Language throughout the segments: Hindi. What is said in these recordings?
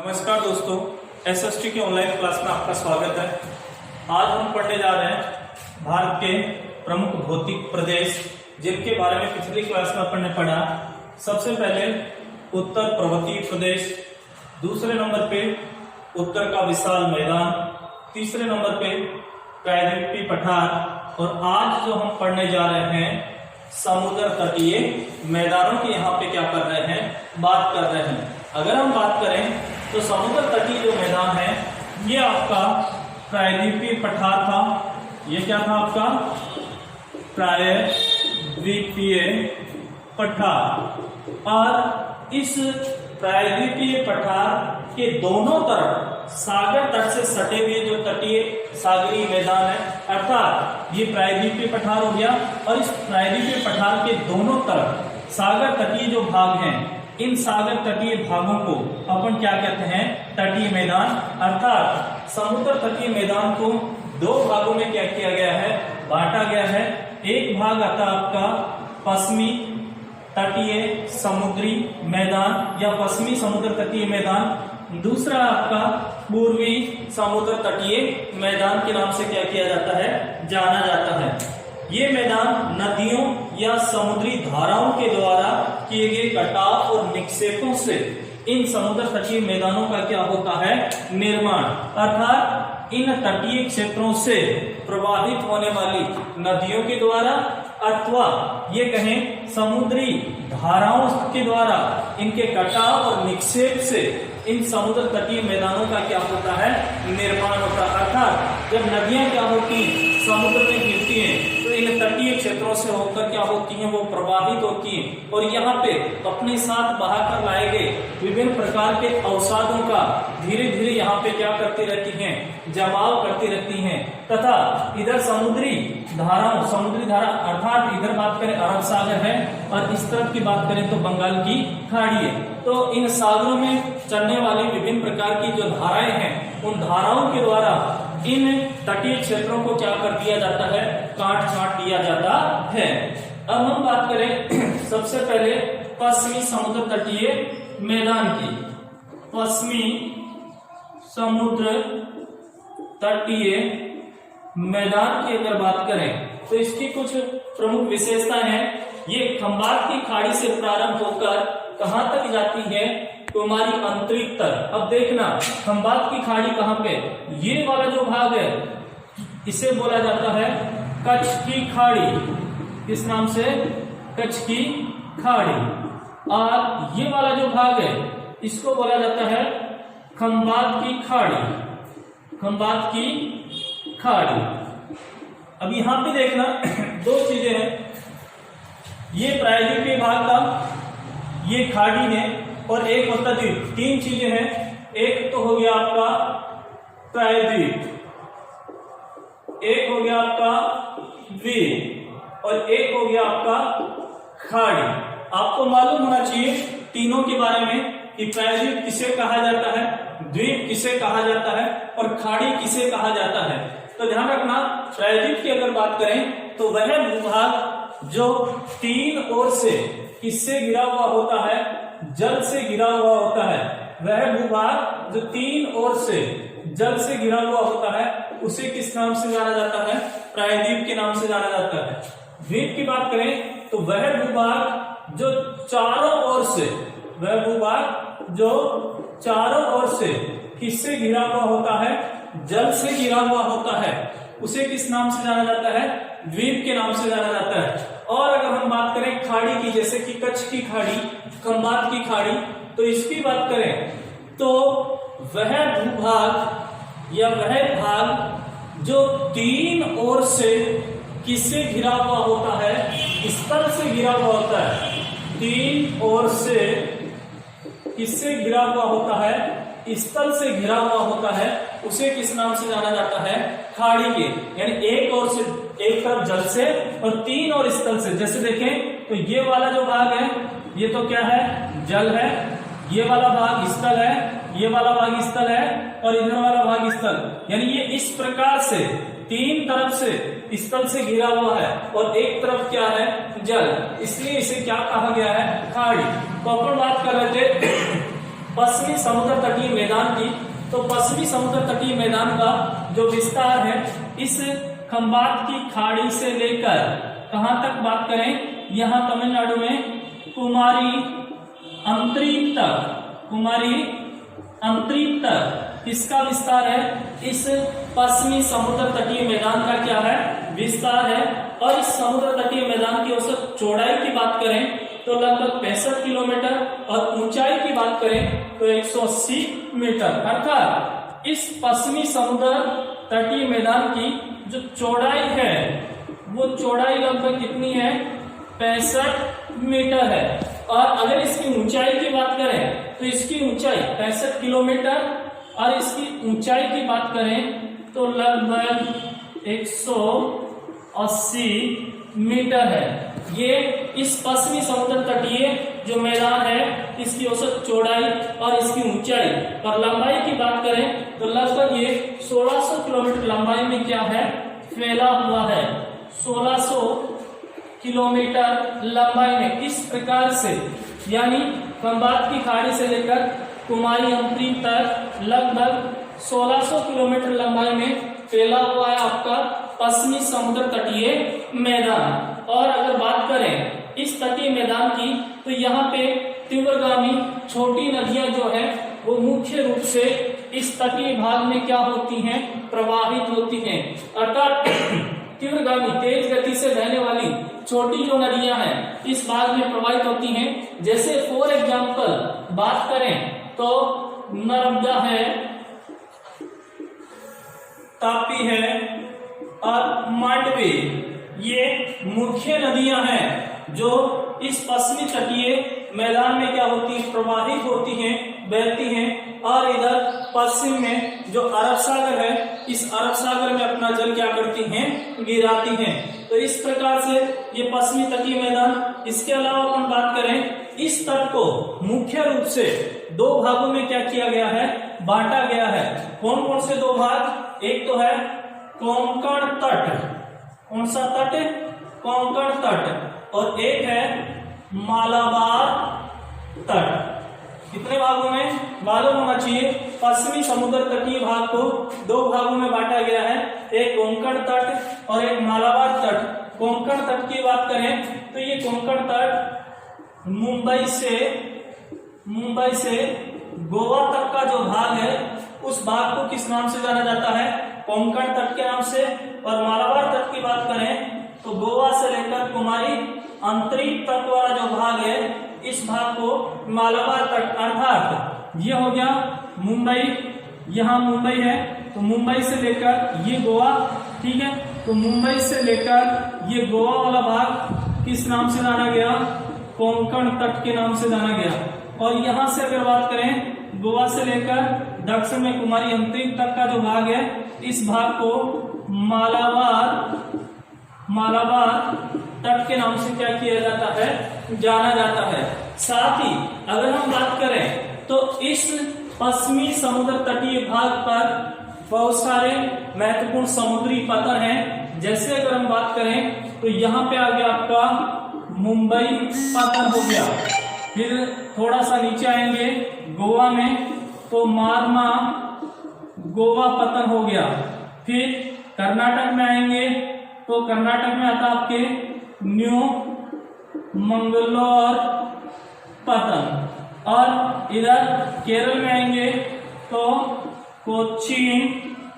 नमस्कार दोस्तों, एसएसटी के ऑनलाइन क्लास में आपका स्वागत है। आज हम पढ़ने जा रहे हैं भारत के प्रमुख भौतिक प्रदेश, जिनके बारे में पिछली क्लास में अपन ने पढ़ा। सबसे पहले उत्तर पर्वतीय प्रदेश, दूसरे नंबर पे उत्तर का विशाल मैदान, तीसरे नंबर पे प्रायद्वीपीय पठार, और आज जो हम पढ़ने जा रहे हैं समुद्र तटीय मैदानों की यहाँ पे क्या कर रहे हैं, बात कर रहे हैं। अगर हम बात करें तो समुद्र तटीय जो मैदान है ये आपका प्रायद्वीपीय पठार था। ये क्या था आपका? प्रायद्वीपीय पठार। और इस प्रायद्वीपीय पठार के दोनों तरफ सागर तट से सटे हुए जो तटीय सागरीय मैदान है, अर्थात ये प्रायद्वीपीय पठार हो गया। और इस प्रायद्वीपीय पठार के दोनों तरफ सागर तटीय जो भाग हैं, इन सागर तटीय भागों को अपन क्या कहते हैं? तटीय मैदान। अर्थात समुद्र तटीय मैदान को दो भागों में क्या किया गया है? बांटा गया है। एक भाग आता है आपका पश्चिमी तटीय समुद्री मैदान या पश्चिमी समुद्र तटीय मैदान, दूसरा आपका पूर्वी समुद्र तटीय मैदान के नाम से क्या किया जाता है? जाना जाता है। ये मैदान नदियों या समुद्री धाराओं के द्वारा किए गए कटाव और निक्षेपों से इन समुद्र तटीय मैदानों का क्या होता है? निर्माण। अर्थात इन तटीय क्षेत्रों से प्रवाहित होने वाली नदियों के द्वारा अथवा ये कहें समुद्री धाराओं के द्वारा इनके कटाव और निक्षेप से इन समुद्र तटीय मैदानों का क्या होता है? निर्माण होता है। अर्थात जब नदियां क्या होती समुद्र में गिरती हैं तो इन तटीय क्षेत्रों से होकर क्या होती हैं? वो प्रवाहित होती हैं और यहाँ पे अपने साथ बहाकर लाए गए विभिन्न प्रकार के अवसादों का धीरे धीरे यहाँ पे क्या करती रहती हैं? जमाव करती रहती हैं। तथा इधर समुद्री धारा अर्थात इधर बात करें अरब सागर है और इस तरफ की बात करें तो बंगाल की खाड़ी है। तो इन सागरों में चलने वाली विभिन्न प्रकार की जो धाराएं हैं, उन धाराओं के द्वारा इन तटीय क्षेत्रों को क्या कर दिया जाता है? काट छाट दिया जाता है। अब हम बात करें सबसे पहले पश्चिमी समुद्र तटीय मैदान की। पश्चिमी समुद्र तटीय मैदान की अगर बात करें तो इसकी कुछ प्रमुख विशेषताएं हैं। ये खंबात की खाड़ी से प्रारंभ होकर कहां तक जाती है? तो हमारी आंतरिक तट। अब देखना, खंबात की खाड़ी कहां पे? ये वाला जो भाग है इसे बोला जाता है कच्छ की खाड़ी। इस नाम से कच्छ की खाड़ी। और ये वाला जो भाग है इसको बोला जाता है खंबात की खाड़ी। खंबात की खाड़ी। अब यहां पे देखना दो चीजें हैं। ये प्रायद्वीपीय भाग था, ये खाड़ी है, और एक होता द्वीप। तीन चीजें हैं। एक तो हो गया आपका प्रायद्वीप, एक हो गया आपका द्वीप, और एक हो गया आपका खाड़ी। आपको मालूम होना चाहिए तीनों के बारे में कि प्रायद्वीप किसे कहा जाता है, द्वीप किसे कहा जाता है और खाड़ी किसे कहा जाता है। तो ध्यान रखना, प्रायद्वीप की अगर बात करें तो वह भूभाग जो तीन ओर से किससे घिरा हुआ होता है? जल से घिरा हुआ होता है। वह भूभाग जो तीन ओर से जल से घिरा हुआ होता है उसे किस नाम से जाना जाता है? प्रायद्वीप के नाम से जाना जाता है। द्वीप की बात करें तो वह भूभाग जो चारों ओर से, वह भूभाग जो चारों ओर से किससे घिरा हुआ होता है? जल से घिरा हुआ होता है, उसे किस नाम से जाना जाता है? द्वीप के नाम से जाना जाता है। और अगर हम बात करें खाड़ी की, जैसे कि कच्छ की खाड़ी, खंबात की खाड़ी, तो इसकी बात करें तो वह भूभाग या वह भाग जो तीन ओर से किससे घिरा हुआ होता है? स्थल से घिरा हुआ होता है। तीन ओर से किससे घिरा हुआ होता है? स्थल से घिरा हुआ होता है, उसे किस नाम से जाना जाता है? खाड़ी के। यानी एक ओर से, एक तरफ जल से और तीन और स्थल से। जैसे देखें तो ये वाला जो भाग है ये तो क्या है? जल है। ये वाला भाग स्थल है, ये वाला भाग स्थल है, और इधर वाला भाग स्थल। यानी ये इस प्रकार से तीन तरफ से स्थल से घिरा हुआ है और एक तरफ क्या है? जल। इसलिए इसे क्या कहा गया है? खाड़ी। तो अपन बात कर रहे थे पश्चिमी समुद्र तटीय मैदान की, तो पश्चिमी समुद्र तटीय मैदान का जो विस्तार है इस खंबात की खाड़ी से लेकर कहां तक बात करें, यहां तमिलनाडु में कुमारी अंतरीप तक, कुमारी अंतरीप तक इसका विस्तार है। इस पश्चिमी समुद्र तटीय मैदान का क्या है, विस्तार है। और इस समुद्र तटीय मैदान की औसत चौड़ाई की बात करें तो लगभग 65 किलोमीटर और ऊंचाई की बात करें तो 180 मीटर। अर्थात इस पश्चिमी समुद्र तटीय मैदान की जो चौड़ाई है वो चौड़ाई लगभग कितनी है, 65 मीटर है। और अगर इसकी ऊंचाई की बात करें तो इसकी ऊंचाई 65 किलोमीटर और इसकी ऊंचाई की बात करें तो लगभग 180 मीटर है। ये इस पश्चिमी समुद्र तटीय जो मैदान है इसकी औसत चौड़ाई और इसकी ऊंचाई और लंबाई की बात करें तो लगभग ये 1600 किलोमीटर लंबाई में क्या है, फैला हुआ है। 1600 किलोमीटर लंबाई में इस प्रकार से, यानी खंबात की खाड़ी से लेकर कुमारी अंतरीप तक लगभग 1600 किलोमीटर लंबाई में फैला हुआ है आपका पश्चिमी समुद्र तटीय मैदान। और अगर बात करें इस तटीय मैदान की तो यहाँ पे तीव्रगामी छोटी नदियां जो है वो मुख्य रूप से इस तटीय भाग में क्या होती हैं, प्रवाहित होती हैं। अर्थात तीव्रगामी तेज गति से बहने वाली छोटी जो नदियां हैं इस भाग में प्रवाहित होती हैं। जैसे फॉर एग्जाम्पल बात करें तो नर्मदा है, तापी है और मांडवी, ये मुख्य नदियां हैं जो इस पश्चिमी तटीय मैदान में क्या होती है, प्रवाहित होती हैं, बहती हैं। और इधर पश्चिम में जो अरब सागर है इस अरब सागर में अपना जल क्या करती हैं, गिराती हैं। तो इस प्रकार से ये पश्चिमी तटीय मैदान। इसके अलावा अपन बात करें इस तट को मुख्य रूप से दो भागों में क्या किया गया है, बांटा गया है। कौन कौन से दो भाग, एक तो है कोंकण तट, कौन सा तट, कोंकण तट, और एक है मालाबार तट। कितने भागों में मालूम होना चाहिए, पश्चिमी समुद्र तटीय भाग को दो भागों में बांटा गया है, एक कोंकण तट और एक मालाबार तट। कोंकण तट की बात करें तो ये कोंकण तट मुंबई से गोवा तक का जो भाग है उस भाग को किस नाम से जाना जाता है, कोंकण तट के नाम से। और मालाबार तट की बात करें तो गोवा से लेकर कुमारी अंतरीप तक वाला जो भाग है इस भाग को मालाबार तट। अर्थात ये हो गया मुंबई, यहाँ मुंबई है तो मुंबई से लेकर ये गोवा, ठीक है, तो मुंबई से लेकर ये गोवा वाला भाग किस नाम से जाना गया, कोंकण तट के नाम से जाना गया। और यहां से अगर बात करें गोवा से लेकर दक्षिण में कुमारी अंतरीप तक का जो भाग है इस भाग को मालाबार तट के नाम से क्या किया जाता है, जाना जाता है। साथ ही अगर हम बात करें तो इस पश्चिमी समुद्र तटीय भाग पर बहुत सारे महत्वपूर्ण समुद्री पत्थर हैं। जैसे अगर हम बात करें तो यहाँ पे आ गया आपका मुंबई पत्थर हो गया, फिर थोड़ा सा नीचे आएंगे गोवा में तो मारमा गोवा पत्थर हो गया, फिर कर्नाटक में आएंगे तो कर्नाटक में आता आपके न्यू मंगलोर पतन, और इधर केरल में आएंगे तो कोचीन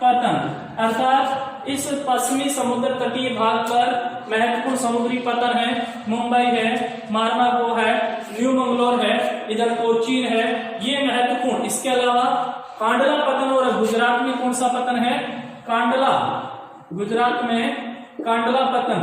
पतन। अर्थात इस पश्चिमी समुद्र तटीय भाग पर महत्वपूर्ण समुद्री पतन है, मुंबई है, मार्मागो है, न्यू मंगलोर है, इधर कोचीन है, ये महत्वपूर्ण। इसके अलावा कांडला पतन, और गुजरात में कौन सा पतन है, कांडला, गुजरात में कांडला पतन,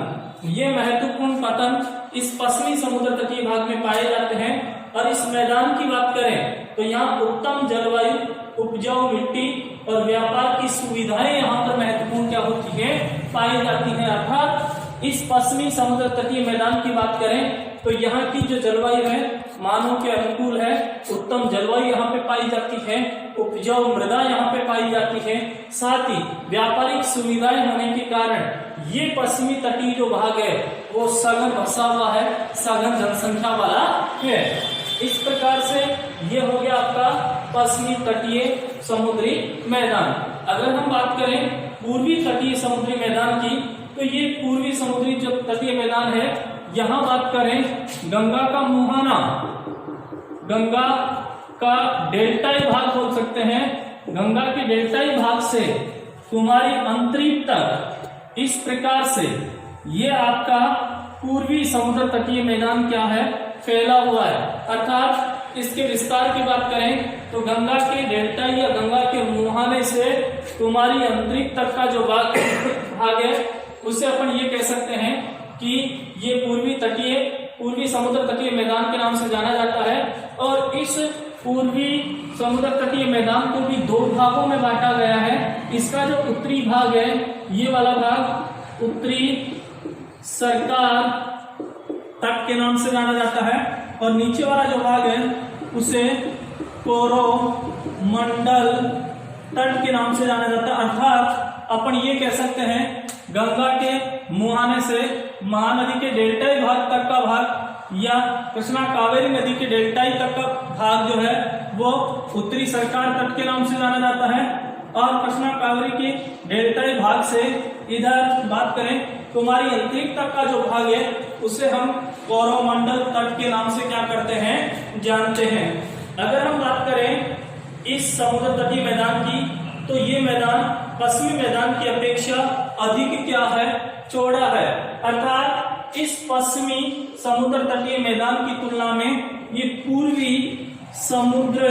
ये महत्वपूर्ण पतन इस पश्चिमी समुद्र तटीय भाग में पाए जाते हैं। और इस मैदान की बात करें तो यहाँ उत्तम जलवायु, उपजाऊ मिट्टी और व्यापार की सुविधाएं यहाँ पर महत्वपूर्ण क्या होती है, पाई जाती हैं। अर्थात इस पश्चिमी समुद्र तटीय मैदान की बात करें तो यहाँ की जो जलवायु है मानव के अनुकूल है, उत्तम जलवायु यहाँ पे पाई जाती है, उपजाऊ मृदा यहाँ पे पाई जाती है, साथ ही व्यापारिक सुविधाएं होने के कारण ये पश्चिमी तटीय जो भाग है वो सघन बसा हुआ है, सघन जनसंख्या वाला है। इस प्रकार से ये हो गया आपका पश्चिमी तटीय समुद्री मैदान। अगर हम बात करें पूर्वी तटीय समुद्री मैदान की, तो ये पूर्वी समुद्री जो तटीय मैदान है, यहाँ बात करें गंगा का मुहाना, गंगा का डेल्टाई भाग बोल सकते हैं, गंगा के डेल्टाई भाग से कुमारी अंतरीप तक, इस प्रकार से ये आपका पूर्वी समुद्र तटीय मैदान क्या है, फैला हुआ है। अर्थात इसके विस्तार की बात करें तो गंगा के डेल्टाई या गंगा के मुहाने से कुमारी अंतरिक्ष तक का जो भाग है, उसे अपन ये कह सकते हैं कि ये पूर्वी समुद्र तटीय मैदान के नाम से जाना जाता है। और इस पूर्वी समुद्र तटीय मैदान को भी दो भागों में बांटा गया है। इसका जो उत्तरी भाग है, ये वाला भाग उत्तरी सरकार तट के नाम से जाना जाता है, और नीचे वाला जो भाग है उसे कोरोमंडल तट के नाम से जाना जाता है। अर्थात अपन ये कह सकते हैं गंगा के मुहाने से महानदी के डेल्टाई भाग तक का भाग या कृष्णा कावेरी नदी के डेल्टाई तक का भाग जो है वो उत्तरी सरकार तट के नाम से जाना जाता है, और कृष्णा कावेरी के डेल्टाई भाग से इधर बात करें कुमारी अंतरिक्ष तक का जो भाग है उसे हम कोरोमंडल तट के नाम से क्या करते हैं, जानते हैं। अगर हम बात करें इस समुद्र तटीय मैदान की, तो ये मैदान पश्चिमी मैदान की अपेक्षा अधिक क्या है, चौड़ा है। अर्थात इस पश्चिमी समुद्र तटीय मैदान की तुलना में ये पूर्वी समुद्र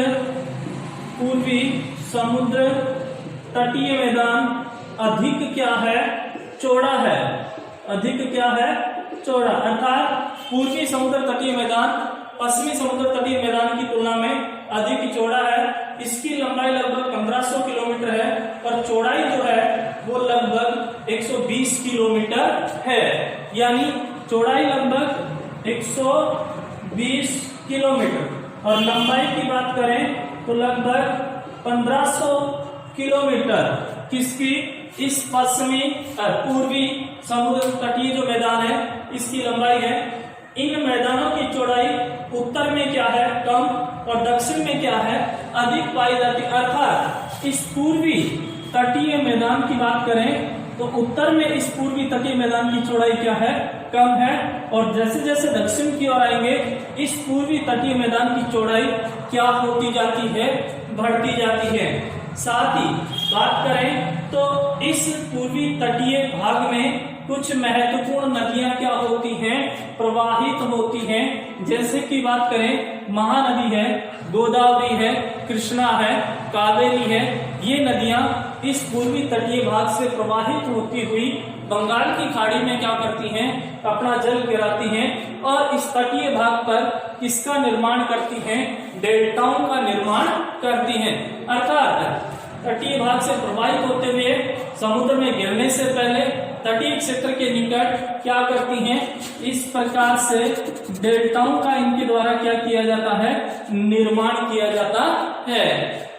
तटीय मैदान अधिक क्या है, चौड़ा है, अधिक क्या है, चौड़ा। अर्थात पूर्वी समुद्र तटीय मैदान पश्चिमी समुद्र तटीय मैदान की तुलना में अधिक चौड़ा है। इसकी लंबाई लगभग 1500 किलोमीटर है और चौड़ाई जो है वो लगभग 120 किलोमीटर है, यानी चौड़ाई लगभग 120 किलोमीटर और लंबाई की बात करें तो लगभग 1500 किलोमीटर। किसकी, इस पश्चिमी पूर्वी समुद्र तटीय जो मैदान है इसकी लंबाई है। इन मैदानों की चौड़ाई उत्तर में क्या है, कम, और दक्षिण में क्या है, अधिक पाई जाती है। अर्थात इस पूर्वी तटीय मैदान की बात करें तो उत्तर में इस पूर्वी तटीय मैदान की चौड़ाई क्या है, कम है, और जैसे जैसे दक्षिण की ओर आएंगे इस पूर्वी तटीय मैदान की चौड़ाई क्या होती जाती है, बढ़ती जाती है। साथ ही बात करें तो इस पूर्वी तटीय भाग में कुछ महत्वपूर्ण नदियां क्या होती हैं, प्रवाहित होती हैं। जैसे कि बात करें महानदी है, गोदावरी है, कृष्णा है, कावेरी है। ये नदियां इस पूर्वी तटीय भाग से प्रवाहित होती हुई बंगाल की खाड़ी में क्या करती हैं, अपना जल गिराती हैं और इस तटीय भाग पर किसका निर्माण करती हैं, डेल्टाओं का निर्माण करती हैं। अर्थात तटीय भाग से प्रवाहित होते हुए समुद्र में गिरने से पहले तटीय क्षेत्र के निकट क्या करती हैं, इस प्रकार से डेल्टाओं का इनके द्वारा क्या किया जाता है, निर्माण किया जाता है।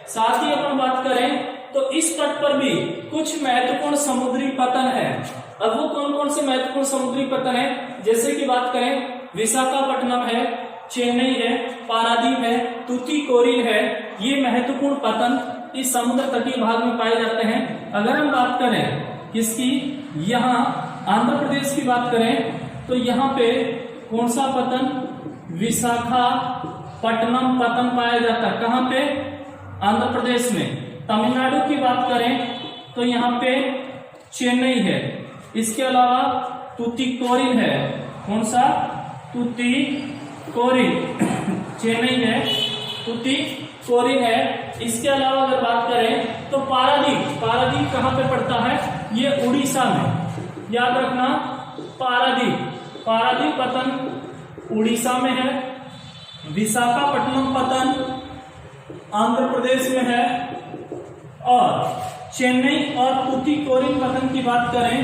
साथ ही अपन बात करें तो इस तट पर भी कुछ महत्वपूर्ण समुद्री पतन है। अब वो कौन कौन से महत्वपूर्ण समुद्री पतन है, जैसे कि बात करें विशाखापट्टनम है, चेन्नई है, पारादीप है, तूतीकोरिन है। ये महत्वपूर्ण पतन इस समुद्र तटीय भाग में पाए जाते हैं। अगर हम बात करें किसकी, यहाँ आंध्र प्रदेश की बात करें तो यहाँ पे कौन सा पतन, विशाखापट्टनम पतन पाया जाता है। कहाँ पे, आंध्र प्रदेश में। तमिलनाडु की बात करें तो यहाँ पे चेन्नई है। इसके अलावा तूतीकोरिन है। कौन सा, तूतीकोरिन, चेन्नई है, तूतीकोरिन है। इसके अलावा अगर बात करें तो पारादीप कहाँ पे पड़ता है, ये उड़ीसा में। याद रखना, पारादीप पतन उड़ीसा में है, विशाखापट्टनम पतन आंध्र प्रदेश में है, और चेन्नई और तूतीकोरिन पतन की बात करें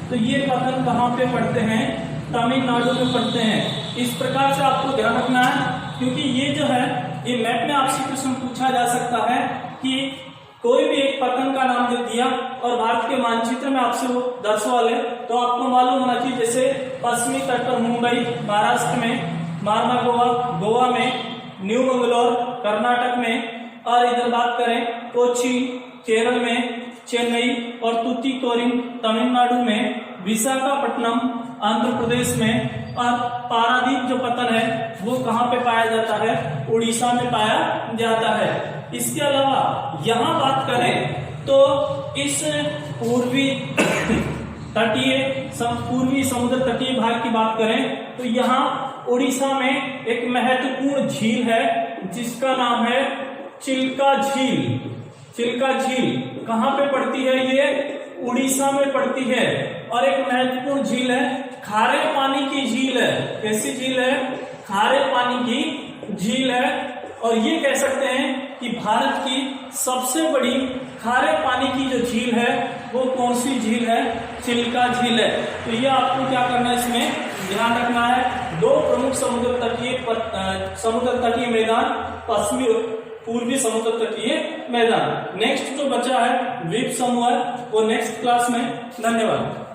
तो ये पतन कहाँ पे पड़ते हैं, तमिलनाडु में पड़ते हैं। इस प्रकार से आपको ध्यान रखना है, क्योंकि ये जो है ये मैप में आपसे प्रश्न पूछा जा सकता है कि कोई भी एक पतन का नाम दे दिया और भारत के मानचित्र में आपसे वो दर्शवा ले, तो आपको मालूम होना चाहिए। जैसे पश्चिमी तट पर मुंबई महाराष्ट्र में, मारना गोवा में, न्यू मंगलोर कर्नाटक में, और इधर बात करें कोची केरल में, चेन्नई और तूतीकोरिन तमिलनाडु में, विशाखापट्टनम आंध्र प्रदेश में, और पारादीप जो पत्थर है वो कहाँ पे पाया जाता है, उड़ीसा में पाया जाता है। इसके अलावा यहाँ बात करें तो इस पूर्वी समुद्र तटीय भाग की बात करें तो यहाँ उड़ीसा में एक महत्वपूर्ण झील है जिसका नाम है चिल्का झील। चिल्का झील कहाँ पे पड़ती है, ये उड़ीसा में पड़ती है, और एक महत्वपूर्ण झील है, खारे पानी की झील है। कैसी झील है, खारे पानी की झील है। और ये कह सकते हैं कि भारत की सबसे बड़ी खारे पानी की जो झील है वो कौन सी झील है, चिल्का झील है। तो ये आपको क्या करना है, इसमें ध्यान रखना है। दो प्रमुख समुद्र तटीय मैदान, पूर्वी समुद्र तटीय मैदान। नेक्स्ट जो बचा है द्वीप समूह, वो नेक्स्ट क्लास में। धन्यवाद।